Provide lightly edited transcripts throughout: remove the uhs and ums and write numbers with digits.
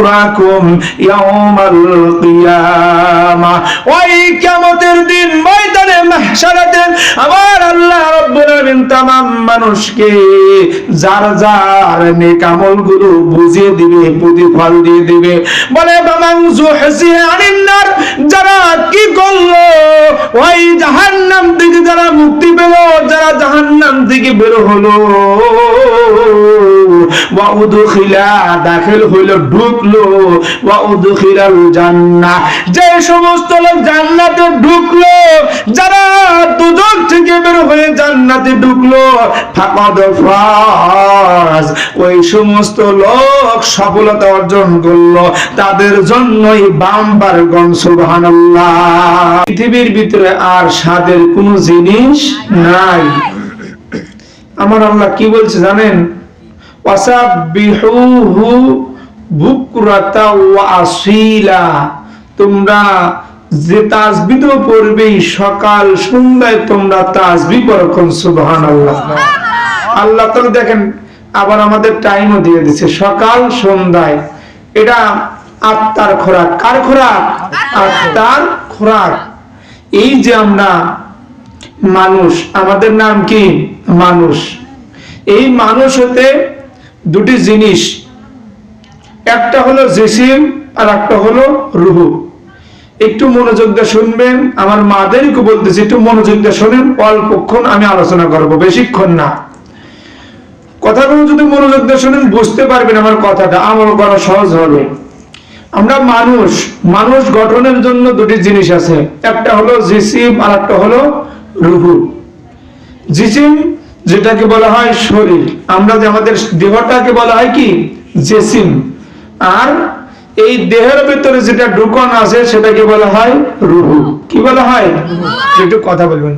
উজুরাকুম ইয়াউমাল কিয়ামা। ওই কিয়ামতের দিন ময়দানে মাহশারাতে আমার আল্লাহ রাব্বুল আলামিন तमाम মানুষকে যার যার নেক আমলগুলো বুঝিয়ে দিবে, প্রতিফল দিয়ে দিবে। বলে বামান জুহসিয়া আনিন নার, যারা কি করলো ওই জাহান্নাম থেকে যারা মুক্তি পেল, যারা জাহান্নাম থেকে বের হলো, ওয়া উদখিলা দাখিল হইলো, ঢুকলো, ওয়া উদখিলাল জান্নাহ, যে সমস্ত লোক জান্নাতে ঢুকলো, যারা দুজক থেকে বের হয়ে জান্নাতে ঢুকলো, ফাকাদ ফাজ, ওই সমস্ত লোক সফলতা অর্জন করলো, তাদের জন্যই বাম্পার গণ সুবহানাল্লাহ। পৃথিবীর ভিতরে আর স্বাদের কোন জিনিস নাই। আমার আল্লাহ কি বলছে জানেন? ওয়াসাবিহুহু বুকরাতা ওয়া আসিলা, তোমরা যে তাসবিহ পড়বে সকাল সন্ধ্যায়, তোমরা তাসবিহ পড়ো, সুবহানাল্লাহ। আল্লাহ তাআলা দেখেন আবার আমাদের টাইমও দিয়ে দিয়েছে সকাল সন্ধ্যায়। এটা আত্মার খোরাক। কার খোরাক? আত্মার খোরাক। এই যে আমরা মানুষ, আমাদের নাম কি? মানুষ। এই মানুষ হতে দুটি জিনিস, একটা হলো জিসিম আর একটা হলো রূহ। একটু মনোযোগ দিয়ে শুনবেন, আমার মাদেরকে বলতেছি একটু মনোযোগ দিয়ে শুনেন, অল্পক্ষণ আমি আলোচনা করব, বেশিক্ষণ না। কথাগুলো যদি মনোযোগ দিয়ে শুনেন বুঝতে পারবেন আমার কথাটা, আমল করা সহজ হবে। আমরা মানুষ, মানুষ গঠনের জন্য দুটি জিনিস আছে, একটা হলো জিসিম আর একটা হলো রূহ। জিসিম যেটাকে বলা হয় শরীর, আমরা যে আমাদের দেহটাকে বলা হয় কি? জিসিম। আর এই দেহের ভিতরে যেটা ঢুকানো আছে সেটাকে বলা হয় রূহ। কি বলা হয়? একটু কথা বলবেন।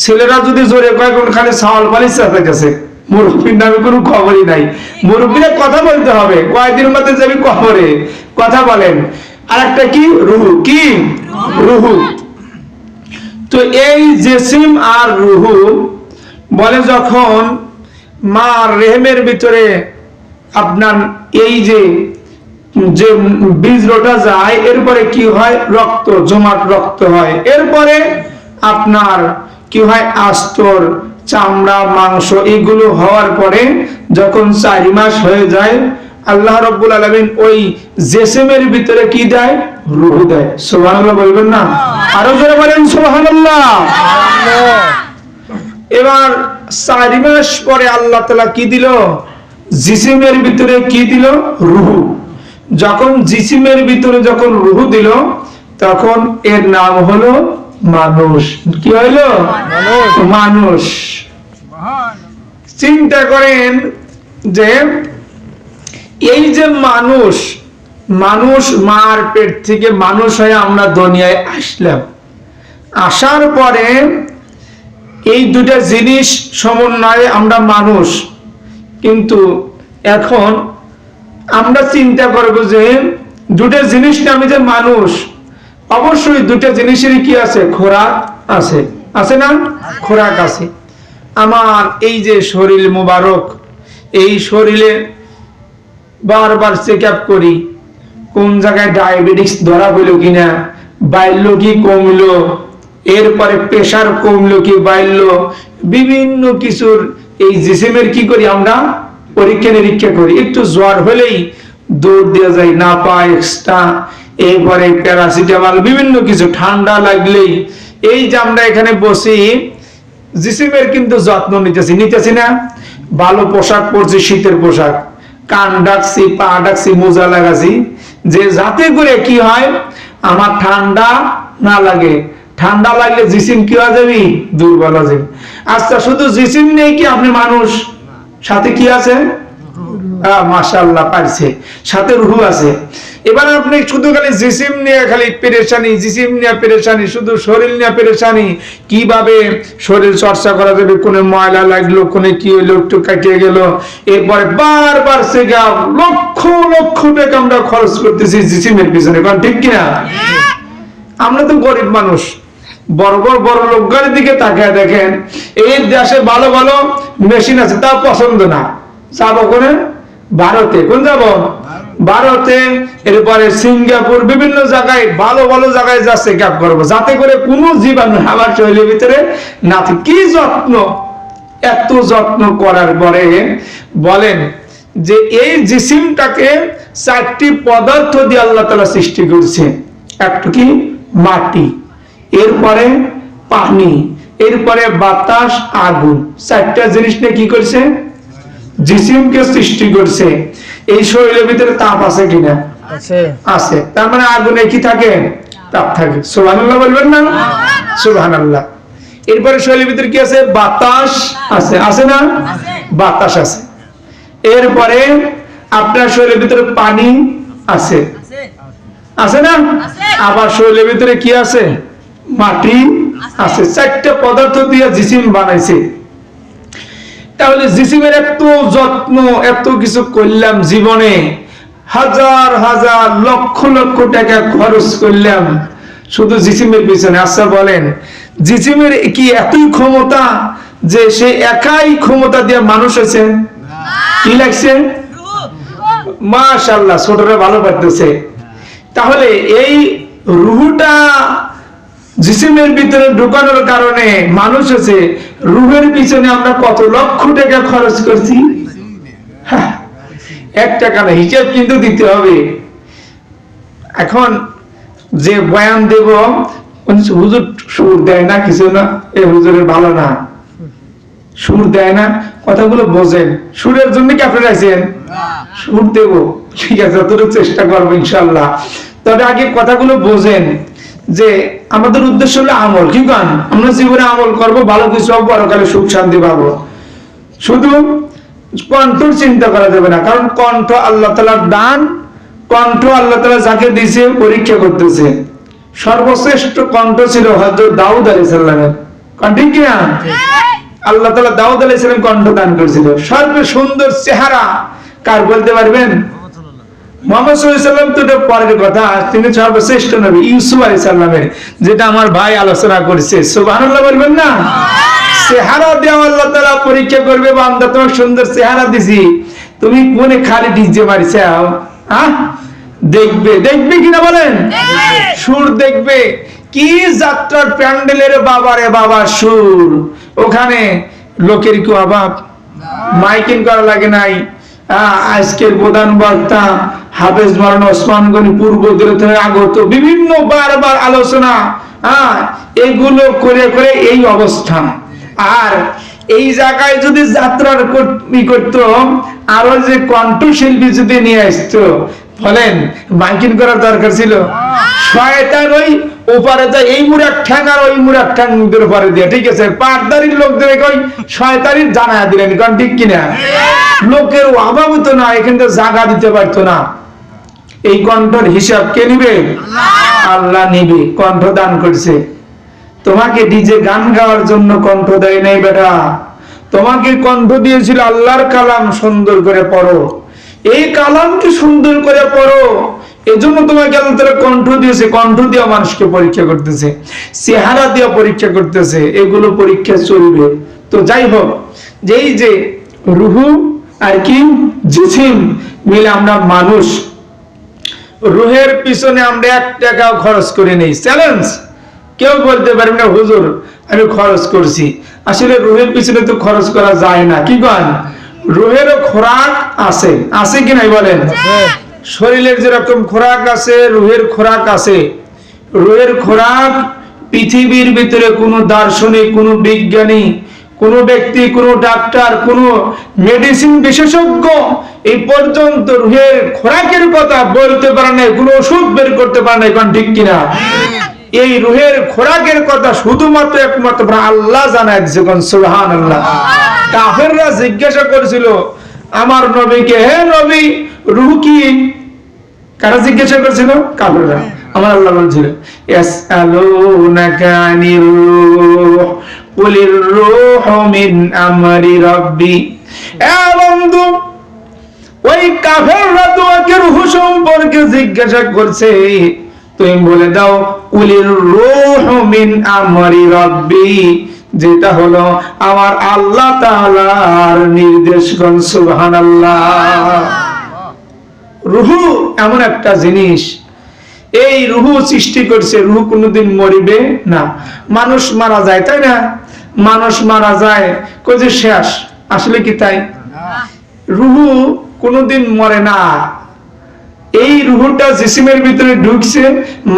ছেলেরা যদি জোরে কয় কোন খালি সাওয়াল পালিশ চাচা গেছে, মুরব্বীর নামে কোনো খবরই নাই। মুরব্বীরা কথা বলতে হবে, কয়েকদিন মধ্যে যাবি কবরে, কথা বলেন। আর একটা কি? রূহ। কি? রূহ। তো এই জিসিম আর রূহ বলে যখন মার রেহেমের ভিতরে আপনার এই যে বীজ রোটা যায়, এরপরে কি হয়? রক্ত, জমাট রক্ত হয়। এরপরে আপনার কি হয়? আস্তর, চামড়া, মাংস, এগুলো হওয়ার পরে যখন 4 মাস হয়ে যায়, আল্লাহ রাব্বুল আলামিন ওই জিসিমের ভিতরে কি দেয়? রূহ দেয়। সুবহানাল্লাহ বলবেন না? আরো জোরে বলেন সুবহানাল্লাহ। এবার 4 মাস পরে আল্লাহ তাআলা কি দিল? জিসিমের ভিতরে কি দিল? রূহ। যখন জিসিমের ভিতরে যখন রূহ দিল, তখন এর নাম হলো মানুষ। কি হইলো? মানুষ। চিন্তা করেন যে এই যে মানুষ, মানুষ মার পেট থেকে মানুষ হয়ে আমরা দুনিয়ায় আসলাম। আসার পরে এই দুটা জিনিস সমন্বয়ে আমরা মানুষ। কিন্তু এখন আমরা চিন্তা করব যে দুটা জিনিস নামে যে মানুষ, অবশ্যই দুটা জিনিসেরই কি আছে? খোরাক আছে। আছে না? খোরাক আছে। আমার এই যে শরীর মুবারক, এই শরীরে বারবার চেক আপ করি কোন জায়গায় ডায়াবেটিস ধরা হইল কিনা, বাড়লো কি কমলো, এরপরে প্রেশার কমলো কি বাড়লো, বিভিন্ন কিছুর এই জিসিমের কি করি আমরা? পরীক্ষা নিরীক্ষা করি। একটু জ্বর হলেই দৌড় দেওয়া যায়, না পায় এক্সট্রা, এরপরে প্যারাসিটামল, বিভিন্ন কিছু। ঠান্ডা লাগলেই এই যে আমরা এখানে বসি, জিসিমের কিন্তু যত্ন নিতেছি না? ভালো পোশাক পরছি, শীতের পোশাক, কান ডাকছি, পা ডাকছি, মোজা লাগাছি, যে যাতে করে কি হয় আমার ঠান্ডা না লাগে। ঠান্ডা লাগলে জিসিম কি হয়ে যাবি? দুর্বল হয়ে যাবে। আচ্ছা, শুধু জিসিম নেই কি আপনি মানুষ? সাথে কি আছে? মাশাআল্লাহ পারছে, সাথে রূহ আছে। এবার আপনি শুধু খালি জিসিম নিয়ে খালি পেরেশানি, জিসিম নিয়ে পেরেশানি, শুধু শরীর নিয়ে পেরেশানি। কিভাবে শরীর চর্চা করা যাবে, কোনে ময়লা লাগলো, কোনে কি হইলো, একটু কাটিয়ে গেল, এরপরে বারবার সেগা লক্ষ লক্ষ টাকা আমরা খরচ করতেছি জিসিমের পিছনে। কারণ ঠিক কিনা? আমরা তো গরিব মানুষ। বড় বড় লোকদের দিকে তাকায় দেখেন, এই দেশে ভালো ভালো মেশিন আছে, তা পছন্দ না। যাব করে ভারতে। কোন যাব? ভারতে, এরপরে সিঙ্গাপুর, বিভিন্ন জায়গায় ভালো ভালো জায়গায় যা চেক আপ করবো, যাতে করে কোনো জীবাণু আমার শরীরের ভিতরে না থাকে। কি যত্ন! এত যত্ন করার পরে বলেন যে এই জিসিমটাকে 4টি পদার্থ দিয়ে আল্লাহ তাআলা সৃষ্টি করছে। একটা কি? মাটি, এরপরে পানি, এরপরে বাতাস, আগুন। 4টা জিনিস নিয়ে কি করছে? জিসিমকে সৃষ্টি করছে। এই শরীরের ভিতরে তাপ আছে কিনা? আছে। তার মানে আগুনে কি থাকে? তাপ থাকে। সুবহানাল্লাহ বলবেন না? সুবহানাল্লাহ। এরপরে শরীরের ভিতরে কি আছে? বাতাস আছে। আছে না? বাতাস আছে। এরপরে আপনার শরীরের ভিতরে পানি আছে। আছে না? আবার শরীরের ভিতরে কি আছে? মাটি আছে। 4টা পদার্থ দিয়ে জিসিম বানাইছে। তাহলে জিসিমের এত যত্ন, এত কিছু করলাম, জীবনে হাজার হাজার লক্ষ লক্ষ টাকা খরচ করলাম শুধু জিসিমের পিছনে। আচ্ছা বলেন, জিসিমের কি এতই ক্ষমতা যে সে একাই ক্ষমতা দিয়ে মানুষ হয়েছে? কি লাগছে? মাশাআল্লাহ, ছোটরা ভালো পারতেছে। তাহলে এই রুহটা জিসিমের ভিতরে ঢুকানোর কারণে মানুষ হয়েছে। রুহের পিছনে আমরা কত লক্ষ টাকা খরচ করছি? 1 টাকা না, হিসাব কিন্তু দিতে হবে। এখন যে বয়ান দেব, হুজুর সুর দেয় না, কিছু না, এই হুজুরের ভালো না, সুর দেয় না, কথাগুলো বোঝেন। সুরের জন্য কি আপনারা আছেন? সুর দেব, ঠিক আছে, যতটুকু চেষ্টা করবো ইনশাল্লাহ। তবে আগে কথাগুলো বোঝেন যে আমাদের উদ্দেশ্য হলো আমল। কি কারণ আমরা জীবনে আমল করব, ভালো কিছু হবো, পরকালে সুখ শান্তি পাবো। শুধু কণ্ঠর চিন্তা করা যাবে না, কারণ কণ্ঠ আল্লাহ তাআলার দান। কণ্ঠ আল্লাহ তাআলা যাকে দিয়েছে পরীক্ষা করতেছে। সর্বশ্রেষ্ঠ কণ্ঠ ছিল হযরত দাউদ আলাইহিস সালামের। ঠিক কি না? আল্লাহ তাআলা দাউদ আলাইহিস সালাম কণ্ঠ দান করেছিল। সর্বসুন্দর সুন্দর চেহারা কার বলতে পারবেন? মুহাম্মদ সাল্লাল্লাহু আলাইহি ওয়াসাল্লাম তো পরের কথা, তিনি সর্বশ্রেষ্ঠ নবী ইউসুফ আলাইহিস সালামের, যেটা আমার ভাই আলোচনা করেছে। সুবহানাল্লাহ বলবেন না? চেহারা দিয়ে আল্লাহ তাআলা পরীক্ষা করবে, বান্দা তোমার সুন্দর চেহারা দিছি, তুমি কোনে খালি ডিজে মারিছাও? দেখবে, দেখবে কিনা বলেন? সুর দেখবে। কি যাত্রার প্যান্ডেলের বাবারে বাবা সুর! ওখানে লোকের কি অভাব? মাইকিং করা লাগে নাই। আজকের প্রধান বক্তা হাফেজ মাওলানা ওসমান গনি পূর্ব দিক থেকে আগত বিভিন্ন বারবার আলোচনা, এগুলো করে করে এই অবস্থা। আর এই জায়গায় যদি যাত্রার করতো, আরো যে কণ্ঠশিল্পী যদি নিয়ে আসতো, বলেন মাইকিং করার দরকার ছিল? শয়তান ওই ওপারে যায়, এই মুরাক ঠ্যাং আর ওই মুরাক ঠ্যাং মুখের উপরে দিয়ে, ঠিক আছে, পাটদারির লোকদের কই শয়তানির জানায়া দিলেন। কারণ ঠিক কিনা? লোকের অভাব তো না, এখানে জায়গা দিতে পারতো না। এই কণ্ঠের হিসাব কে নিবে? আল্লাহ নিবে। কণ্ঠ দান করছে। তোমাকে ডিজে গান গাওয়ার জন্য কণ্ঠ দেয় নাই বেটা, তোমাকে কণ্ঠ দিয়েছিল আল্লাহর কালাম সুন্দর করে পড়ো। এই কালামকে সুন্দর করে পড়ো, এজন্য তোমাকে আল্লাহ তাআলা কণ্ঠ দিয়েছে। কণ্ঠ দিয়ে মানুষকে পরীক্ষা করতেছে, চেহারা দিয়ে পরীক্ষা করতেছে। এগুলো পরীক্ষা চলবে। তো যাই হোক, যেই যে রুহু আর কি জিসিম মিলে আমরা মানুষ। রুহের পিছনে আমরা 1 টাকাও খরচ করি নেই। চ্যালেঞ্জ, কেউ বলতে পারবে না হুজুর আমি খরচ করছি। আসলে রুহের পিছনে তো খরচ করা যায় না। কি কন? রুহেরও খোরাক আছে, আছে কি নাই বলেন? শরীরের যেরকম খোরাক আছে, রুহের খোরাক আছে। রুহের খোরাক পৃথিবীর ভিতরে কোনো দার্শনিক, কোনো বিজ্ঞানী, কোন ব্যক্তি, কোন ডাক্তার, কোন মেডিসিন বিশেষজ্ঞ এই পর্যন্ত রুহের খোরাকের কথা বলতে পারে না, কোন ওষুধ বের করতে পারে না। এখন ঠিক কিনা? এই রুহের খোরাকের কথা শুধুমাত্র একমাত্র আল্লাহ জানায় দিয়েছে। সুবহানাল্লাহ। কাফেররা জিজ্ঞাসা করেছিল আমার নবীকে, হে নবী রূহ কি? কারা জিজ্ঞাসা করেছিল? কাফেররা। আমার আল্লাহ বলছিল ইয়াসআলুনাকা আনির রূহ কুলির রূহু মিন আমরি রাব্বি। এ বন্ধু, ওই কাফেররা তোমাকে রূহ সম্পর্কে জিজ্ঞাসা করছে, তুমি বলে দাও কুলির রূহু মিন আমরি রাব্বি, যেটা হলো আমার আল্লাহ তাআলার নির্দেশগণ। সুবহানাল্লাহ। রূহ এমন একটা জিনিস, এই রূহ সৃষ্টি করছে, রূহ কোনোদিন মরিবে না। মানুষ মারা যায়, তাই না? মানুষ মারা যায় কই যে শেষ, আসলে কি তাই? রূহ কোনোদিন মরে না। এই রূহটা জিসিমের ভিতরে ঢুকছে,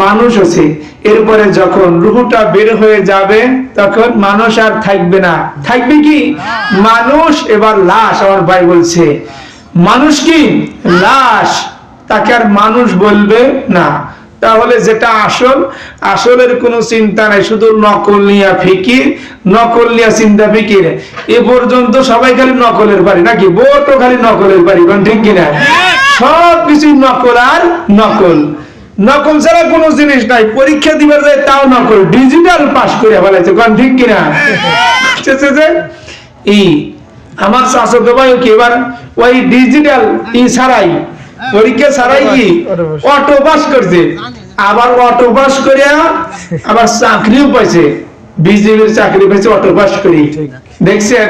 মানুষ আছে, এরপরে যখন রূহটা বের হয়ে যাবে তখন মানুষ আর থাকবে না। থাকবে কি? মানুষ এবার লাশ। আমার ভাই বলছে মানুষ কি লাশ, তাকে আর মানুষ বলবে না। তাহলে যেটা আসল, আসলের কোনো চিন্তা নাই, শুধু নকল নিয়া ফিকির, নকল নিয়া চিন্তা ফিকির। এ পর্যন্ত সবাই খালি নকলের বাড়ি, নাকি? বোটও খালি নকলের বাড়ি, ঠিক কিনা? সব কিছু নকল আর নকল, নকল ছাড়া কোনো জিনিস নাই। পরীক্ষা দিবার যায় তাও নকল, ডিজিটাল পাস করে ফেলাইছে, ঠিক কিনা? আমার চাচাতো ভাই কি এবার ওই ডিজিটাল ছাড়াই, পরীক্ষা ছাড়াই কি অটো পাস করছে, আবার অটো পাস করে আবার চাকরিও পাইছে, বিজেপির চাকরি পাইছে অটো পাস করি। দেখছেন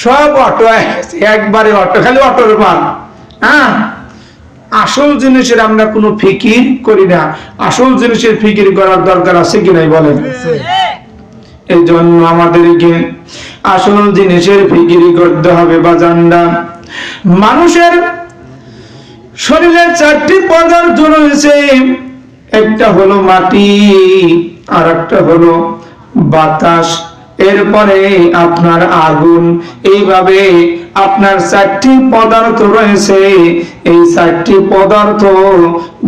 সব অটো, একবারে অটো, খালি অটোর পান। হ্যাঁ, আসল জিনিসের আমরা কোনো ফিকির করি না। আসল জিনিসের ফিকির করার দরকার আছে কি নাই বলেন? এই জন্য আমাদেরকে আসল জিনিসের ফিকির করতে হবে বাজানরা। মানুষের শরীরের 4টি পদার্থ রয়েছে, একটা হলো মাটি, আর একটা হলো বাতাস, এরপরে আপনার আগুন। এইভাবে আপনার 4টি পদার্থ রয়েছে। এই 4টি পদার্থ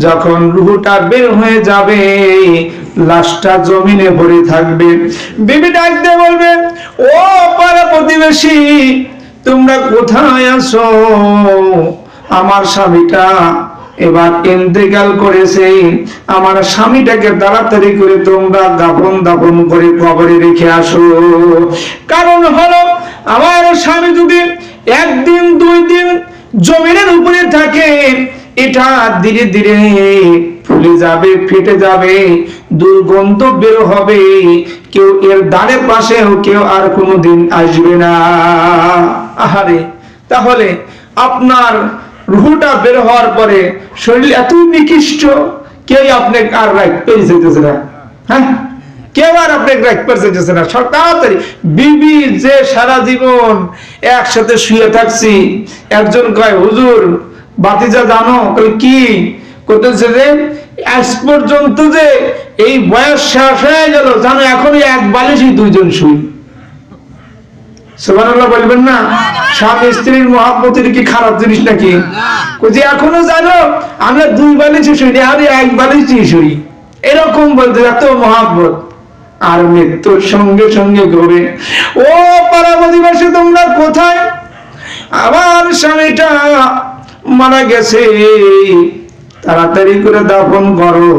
যখন রূহটা বের হয়ে যাবে, লাশটা জমিনে পড়ে থাকবে। বিবি ডাক দিয়ে বলবে, ও পাড়া প্রতিবেশী, তোমরা কোথায় আছো? আমার স্বামীটা এবার ইন্তেকাল করেছে, আমার স্বামীটাকে তাড়াতাড়ি করে তোমরা দাফন করে কবরে রেখে আসো। কারণ হলো আমার স্বামী যদি 1 দিন 2 দিন জমিনের উপরে থাকে, এটা ধীরে ধীরে ফুলে যাবে, ফেটে যাবে, দুর্গন্ধ বের হবে, কেউ এর দ্বারে পাশেও কেউ আর কোনোদিন আসবে না। আহারে, তাহলে আপনার রূহটা বের হওয়ার পরে শরীর এত নিকৃষ্ট, কেউ আপনাকে আর রাখতে চাইতেছে না। হ্যাঁ, কেউ আর আপনাকে রাখতে চাইতেছে না। তাড়াতাড়ি বিবি যে সারা জীবন একসাথে শুয়ে থাকছি, একজন কয়, হুজুর বাতিজা জানো কি করতেছে যে আজ পর্যন্ত যে এই বয়স শেষ হয়ে গেল, জানো এখন এক বালিশই 2 জন শুই। সুবহানাল্লাহ বলবেন না? স্বামী স্ত্রীর মহব্বতের কি খারাপ জিনিস নাকি? যে এখনো জানো আমরা 2 বালিশে শুই না, আরে 1 বালিশই শুই, এরকম বলতে এত মহব্বত। আর মৃত্যুর সঙ্গে সঙ্গে ঘুরে, ও পাড়া প্রতিবেশী তোমরা কোথায়? আমার স্বামীটা মারা গেছে, তাড়াতাড়ি করে দাফন করো,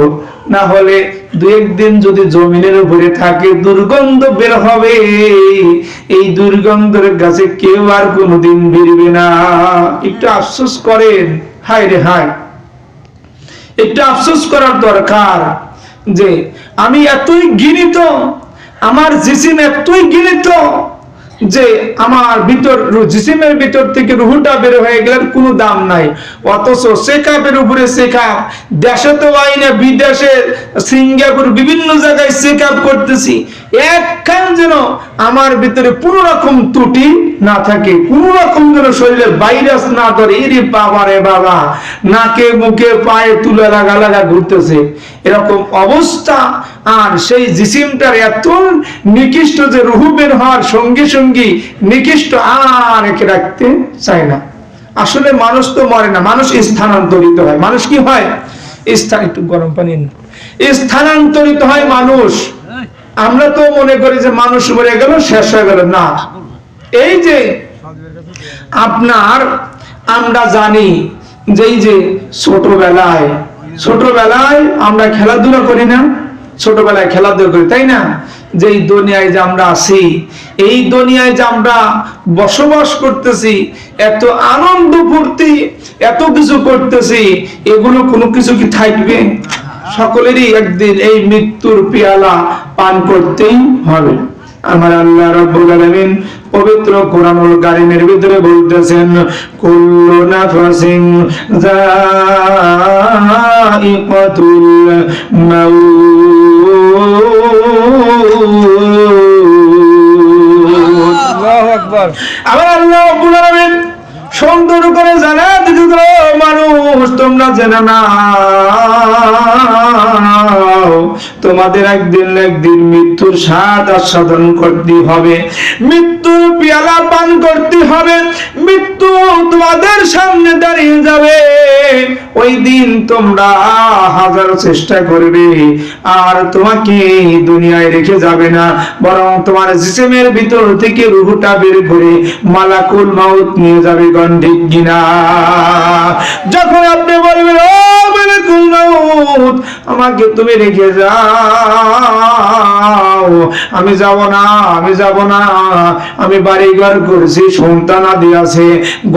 না হলে 2-1 দিন যদি জমিনের উপরে থাকে দুর্গন্ধ বের হবে, এই দুর্গন্ধের কাছে কেউ আর কোনোদিন বেরবে না। একটু আফসোস করেন, হায় রে হায়, একটু আফসোস করার দরকার যে আমি এতই ঘৃণিত, আমার জিসিম এতই ঘৃণিত যে আমার ভিতর জিসিমের ভিতর থেকে রূহটা বের হয়ে গেলে কোনো দাম নাই। অথচ চেকআপের উপরে চেকআপ, দেশে তো হয় না, বিদেশে সিঙ্গাপুর বিভিন্ন জায়গায় চেকআপ করতেছি, একখান যেন আমার ভিতরে কোনো রকম ত্রুটি না থাকে, কোনো রকম যেন শরীরে ভাইরাস না ধরে। এরে বাবা রে বাবা, নাকে মুখে পায়ে তুলে লাগা ঘুরতেছে, এরকম অবস্থা। আর সেই জিসিমটার এত নিকৃষ্ট যে রূহ বের হওয়ার সঙ্গে সঙ্গে নিকৃষ্ট, আর একে রাখতে চায় না। আসলে মানুষ তো মরে না, মানুষ স্থানান্তরিত হয়। মানুষ কি হয়? একটু গরম পানি, স্থানান্তরিত হয় মানুষ। আমরা তো মনে করি যে মানুষ মরে গেল, শেষ হয়ে গেল, না। এই যে আপনার আমরা জানি যে এই যে ছোটবেলায় আমরা খেলাধুলা করি না, ছোটবেলায় খেলাধুলা করি, তাই না? যে এই দুনিয়ায় যে আমরা আছি, এই দুনিয়ায় যে আমরা বসবাস করতেছি, এত আনন্দ ফুর্তি, এত কিছু করতেছি, এগুলো কোনো কিছু কি থাকবে? সকলেরই একদিন এই মৃত্যুর পেয়ালা পান করতেই হবে। আমার আল্লাহ রাব্বুল আলামিন পবিত্র কোরআনুল কারীমের ভিতরে বলতেছেন, কুল্লু নাফসিন যায়িকাতুল মাউত। আল্লাহু আকবার। আমার আল্লাহ রাব্বুল আলামিন সুন্দর করে জানাতে দিল, মানুষ তোমরা জেনে নাও তোমাদের একদিন না একদিন মৃত্যুর স্বাদ আস্বাদন করতে হবে, মৃত্যুর পেয়ালা পান করতে হবে, মৃত্যু তোমাদের সামনে দাঁড়িয়ে যাবে। ওই দিন তোমরা হাজার চেষ্টা করবে আর তোমাকে দুনিয়ায় রেখে যাবে না, বরং তোমার জিসিমের ভিতর থেকে রূহটা বের করে মালাকুল মাউত নিয়ে যাবে। ঠিক কিনা? যখন আপনি বলবেন, ও মালাকুল মাউত আমাকে তুমি রেখে যাও, আমি যাব না, আমি যাব না, আমি বাড়ি ঘর করছি, সন্তান আদি আছে,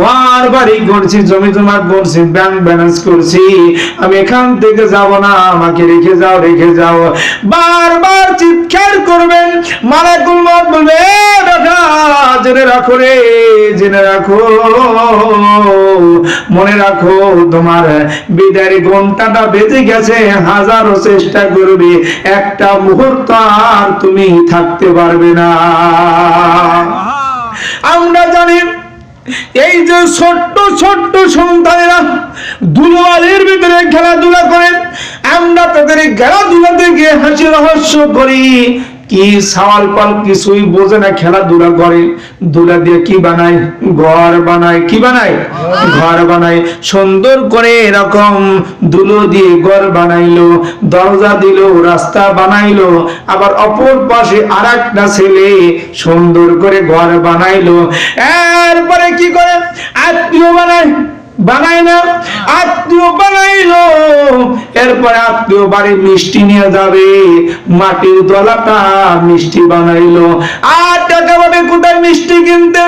ঘর বাড়ি করছি, জমি জমা করছি, ব্যাংক ব্যালেন্স করছি, আমি এখান থেকে যাব না, আমাকে রেখে যাও, রেখে যাও। বারবার চিৎকার করবেন, মালাকুল মাউত বলবে, বেটা জেনে রাখো রে, জেনে রাখো, মনে রাখো তোমার বিদায়ের ঘন্টাটা বেজে গেছে, হাজারো চেষ্টা করবে, একটা মুহূর্ত আর তুমি থাকতে পারবে না। আমরা জানি এই যে ছোট্ট ছোট্ট সন্তানেরা দুলাবালির ভিতরে খেলাধুলা করেন, আমরা তাদের খেলাধুলা থেকে হাসি রহস্য করি, কি সওয়াল পাল কিছুই বোঝে না, খেলাধুলা করে, দুলা দিয়ে কি বানায়, ঘর বানায়, কি বানায়, ঘর বানায়, সুন্দর করে এরকম দুলো দিয়ে ঘর বানাইলো, দরজা দিল, রাস্তা বানাইলো, আবার অপর পাশে আরেকটা ছেলে সুন্দর করে ঘর বানাইলো। এরপরে কি করে, আত্মীয় বানায়, বানাই না, আত্মীয় বানাইলো, এরপরে আত্মীয় বাড়ি মিষ্টি নিয়ে যাবে, মাটির দলাটা মিষ্টি বানাইলো, আর টাকা পাবে কোথায় মিষ্টি কিনতে,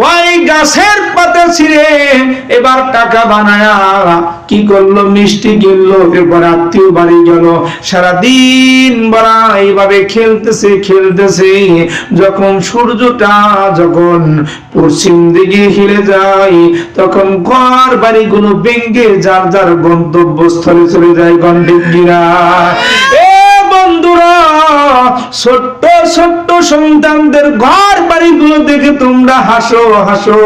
ওই গাছের পাতা ছিঁড়ে এবার টাকা বানায়া কি করলো, মিষ্টি কিনলো, এরপর আত্মীয় বাড়ি গেল, সারাদিন বড়া এইভাবে খেলতেছে খেলতেছে, যখন সূর্যটা যখন পশ্চিম দিকে হিলে যায়, তখন ঘর বাড়িগুলো ভেঙে যার যার গন্তব্যস্থলে চলে যায়। গন্ডিরা এ বন্ধুরা, ছোট্ট ছোট্ট সন্তানদের ঘর বাড়িগুলো দেখে তোমরা হাসো হাসো,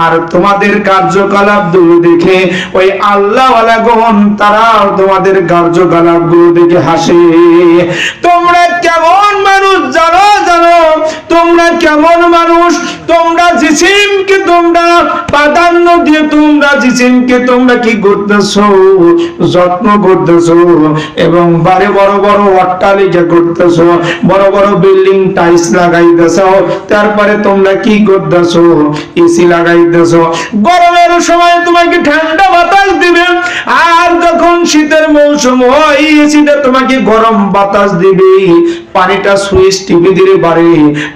আর তোমাদের কার্যকলাপ গুলো দেখে ওই আল্লাহওয়ালা গণ তারাও তোমাদের কার্যকলাপ গুলো দেখে হাসে। তোমরা কেমন মানুষ জানো, জানো তোমরা কেমন মানুষ, তোমরা জিসিমকে তোমরা প্রাধান্য দিয়ে তোমরা জিসিমকে তোমরা কি করতেছো, যত্ন করতেছো, এবং বারে বড় বড় অট্টালিকা করতেছো, বড় বড় বিল্ডিং টাইলস লাগাইতেছো, তারপরে তোমরা কি করতেছো, এসি লাগাইতেছো, গরমের সময় তোমাকে ঠান্ডা বাতাস দিবে, আর যখন শীতের মৌসুম হয় এসিতে তোমাকে গরম বাতাস দিবে, পানিটা সুইচ টিপে দিলে বাড়ে,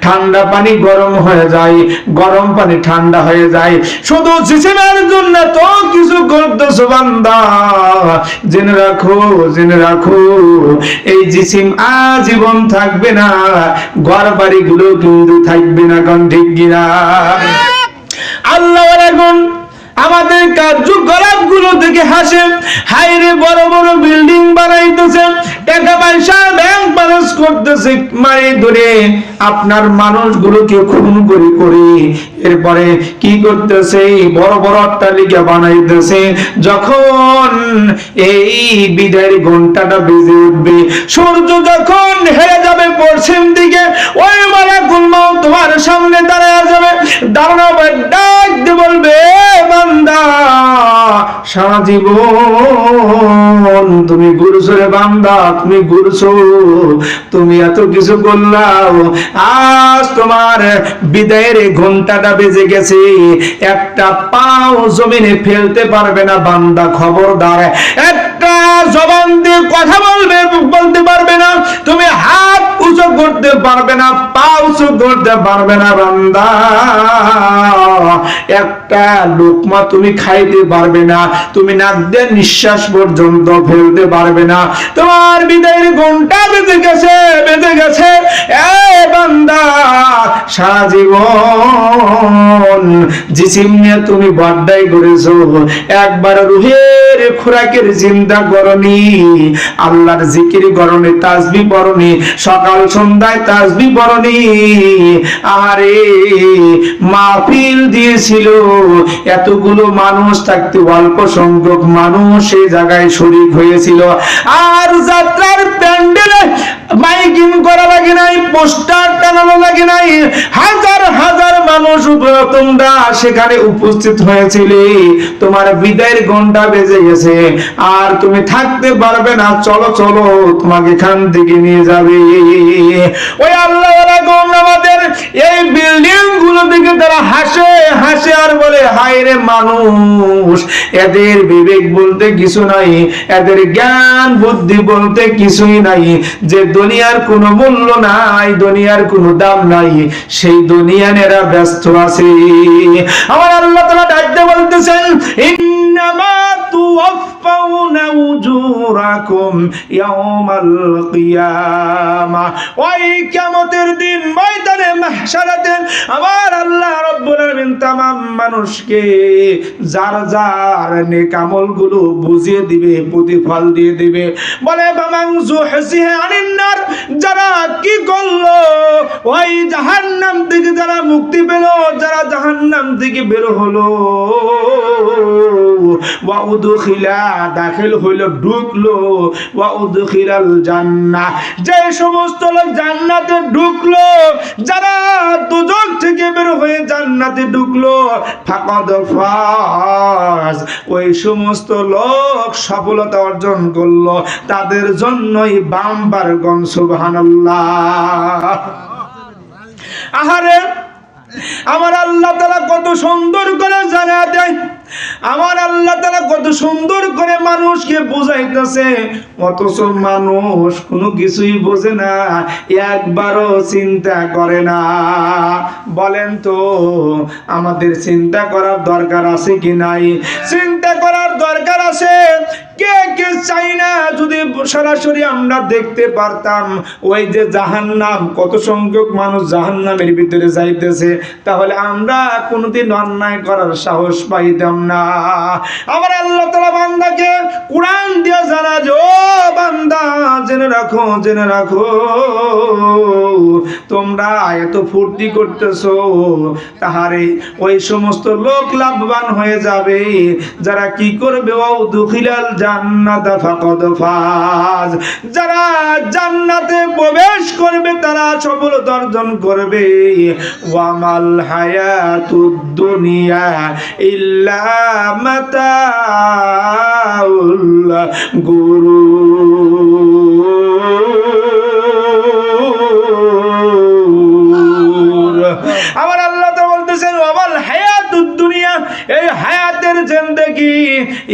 ঠান্ডা পানি গরম হয়ে যায়, গরম পানি ঠান্ডা হয়ে যায়, শুধু জিসিমের জন্য তো কিছু করতেছো বান্দা। জেনে রাখো, জেনে রাখো, এই জিসিম আজীবন থাকবে না, ঘর বাড়ি গুলো কিন্তু থাকবে না। কোন ঠিক কিনা? আল্লাহর আগুন আমাদের কার্যকলাপ গুলো দেখে হাসে, হাইরে বড় বড় বিল্ডিং বানাইতেছে, টাকা পয়সা ব্যাংক ব্যালেন্স করতেছে, মারি ধরে আপনার মানুষগুলোকে খুন করে করে, এরপরে কি করতেছে, বড় বড় অট্টালিকা বানাইতেছে। যখন এই বিদায়ের ঘন্টাটা বেজে উঠবে, সূর্য যখন হেরে যাবে পশ্চিম দিকে, ওই মালাকুল মাউত তোমার সামনে দাঁড়ায় যাবে, দাঁড়াবে, ডাক দিয়ে বলবে, বান্দা সারা জীবন তুমি ঘুরছো রে বান্দা, তুমি ঘুরছো, তুমি এত কিছু করলাম, আজ তোমার বিদায়ের ঘন্টাটা বেজে গেছে, একটা পাও জমিনে ফেলতে পারবে না বান্দা, খবরদার একটা জবান দিয়ে কথা বলতে পারবে না, তুমি হাত উঁচু করতে পারবে না, পা উঁচু করতে পারবে না বান্দা, একটা লোকমা তুমি খাইতে পারবে না, তুমি নাক দিয়ে নিঃশ্বাস পর্যন্ত ফেলতে পারবে না, তোমার বিদায়ের ঘন্টা বেজে গেছে। এ বান্দা, সারা জীবন জিসিম নিয়ে তুমি বড্ডাই করেছো, একবার রুহের খোরাকের চিন্তা করনি, আল্লাহর জিকির করনি, তাসবিহ পড়নি, সকাল সন্ধ্যায় তাসবিহ পড়নি। আরে মাহফিল দিয়েছিল, এতগুলো মানুষ থাকতে অল্প সংখ্যক মানুষ এই জায়গায় শরীক হয়েছিল, আর যাত্রার প্যান্ডেলে মাইকিং করা লাগে নাই, পোস্টার টানানো লাগে নাই, হাজার হাজার মানুষ তোমরা সেখানে উপস্থিত হয়েছিলে, তোমার বিদায়ের ঘন্টা বেজে গেছে, আর তুমি থাকতে পারবে না, চলো চলো তোমাকে এখান থেকে নিয়ে যাবে। ওই আল্লাহওয়ালা গণ আমাদের এই বিল্ডিং গুলো থেকে তারা হাসে আর বলে, হায় রে মানুষ, এদের বিবেক বলতে কিছু নাই, এদের জ্ঞান বুদ্ধি বলতে কিছুই নাই, যে দুনিয়ার কোনো মূল্য নাই, দুনিয়ার কোনো দাম নাই, সেই দুনিয়ায় এরা ব্যস্ত আছে। আমার আল্লাহ তাআলা ডাকতে বলতেছেন, ইন্নামা তুওয়াফাউনা উজুরাকুম ইয়াউমাল কিয়ামাহ, ওই কিয়ামতের দিন ময়দানে মাহশারাতে আমার আল্লাহ রাব্বুল আলামিন तमाम মানুষকে যার যার নেক আমলগুলো বুঝিয়ে দিবে, প্রতিফল দিয়ে দিবে। বলে বামান যুহসিহা আনিন নার, যারা কি করলো, ওই জাহান্নাম থেকে যারা মুক্তি পেল, যারা জাহান্নাম থেকে বের হলো, ওয়া উদখিলা, দাখিল হইলো, ঢুকলো, ওয়া উদখিলাল জান্নাহ, যে সমস্ত লোক জান্নাতে ঢুকলো, যারা দুজক থেকে বের হয়ে জান্নাতে ঢুকলো, ফাকাদ ফাজ, ওই সমস্ত লোক সফলতা অর্জন করলো, তাদের জন্যই বাম্বার গণ সুবহানাল্লাহ। আহারে আমার আল্লাহ তাআলা কত সুন্দর করে জানা দেয়, আমার আল্লাহ তাআলা কত সুন্দর করে মানুষকে বুঝাইতেছে, অথচ মানুষ কোনো কিছুই বোঝে না, একবারও চিন্তা করে না। বলেন তো আমাদের চিন্তা করার দরকার আছে কি নাই? চিন্তা করার দরকার আছে। কে কে চাই না যদি সরাসরি আমরা দেখতে পারতাম ওই যে জাহান্নাম, কত সংখ্যক মানুষ জাহান্নামের ভিতরে যাইতেছে, তাহলে আমরা কোনোদিন অন্যায় করার সাহস পাইতাম না। আমার আল্লাহ তাআলা বান্দাকে কুরআন দিয়ে জানায়, ও বান্দা জেনে রাখো তোমরা এত ফুর্তি করতেছো, তাহারে ওই সমস্ত লোক লাভবান হয়ে যাবে যারা কি করবে, ও দুখিলাল জান্নাত ফাকাদ ফাজ, যারা জান্নাতে প্রবেশ করবে তারা সফলতা অর্জন করবে। ওয়ামাল হায়াতুদ দুনিয়া ইল্লা মাতাউল গুরুর। আমার আল্লাহ তো বলতেছেন, ওয়ামাল হায়াতুদ দুনিয়া, এই হায়াতের জিন্দেগি,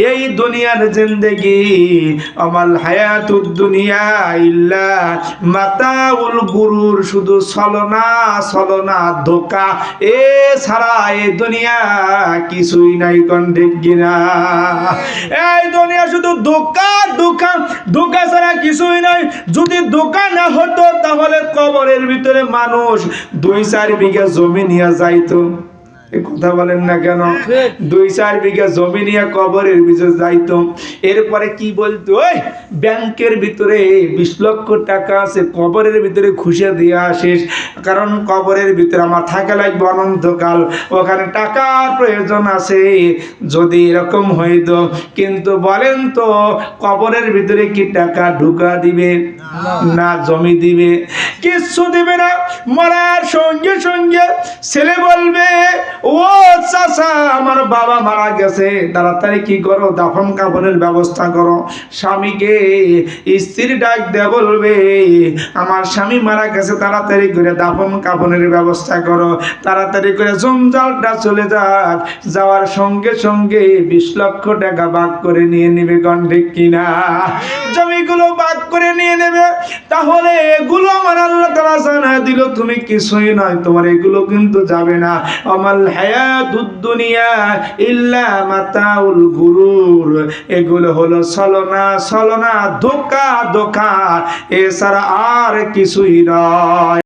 এই দুনিয়ার জিন্দেগি, আমাল হায়াতুদ দুনিয়া ইল্লা মাতাউল গুরুর, শুধু ছলনা ধোঁকা, এ ছাড়া এই দুনিয়া কিছুই নাই। কোন ঠিক কিনা? এই দুনিয়া শুধু ধোঁকা ছাড়া কিছুই নাই। যদি ধোঁকা না হতো তাহলে কবরের ভিতরে মানুষ 2-4 বিঘা জমি নিয়ে যাইতো। কথা বলেন না কেন? 2-4 বিঘা জমি নিয়ে কবরের ভিতরে যাইতো, এরপরে কি বলতো, ওই ব্যাংকের ভিতরে 20 লক্ষ টাকা আছে, কবরের ভিতরে খুশি দিয়ে আসিস, কারণ কবরের ভিতরে আমার থাকা লাগবে অনন্তকাল, ওখানে টাকার প্রয়োজন আছে। যদি এরকম হইতো, কিন্তু বলেন তো কবরের ভিতরে কি টাকা ঢুকা দিবে? না জমি দিবে? কিচ্ছু দিবে না। মরার সঙ্গে সঙ্গে ছেলে বলবে, ও চাচা আমার বাবা মারা গেছে, তাড়াতাড়ি কি করো, দাফন কাফনের ব্যবস্থা করো। স্বামীকে স্ত্রী ডাক দিয়ে বলবে, আমার স্বামী মারা গেছে, তাড়াতাড়ি করে দাফন কাফনের ব্যবস্থা করো, তাড়াতাড়ি করে জঞ্জালটা চলে যাক। যাওয়ার সঙ্গে সঙ্গে 20 লক্ষ টাকা ভাগ করে নিয়ে নেবে, ঠিক কিনা? জমিগুলো ভাগ করে নিয়ে নেবে। তাহলে এগুলো আমার আল্লাহ তাআলা জানা দিল, তুমি কিছুই নয়, তোমার এগুলো কিন্তু যাবে না। আমাল হায়াতুদ দুনিয়া ইল্লা মাতাউল গুরুর, এগুলো হলো ছলনা, ছলনা, ধোঁকা, ধোঁকা, এছাড়া আর কিছুই নয়।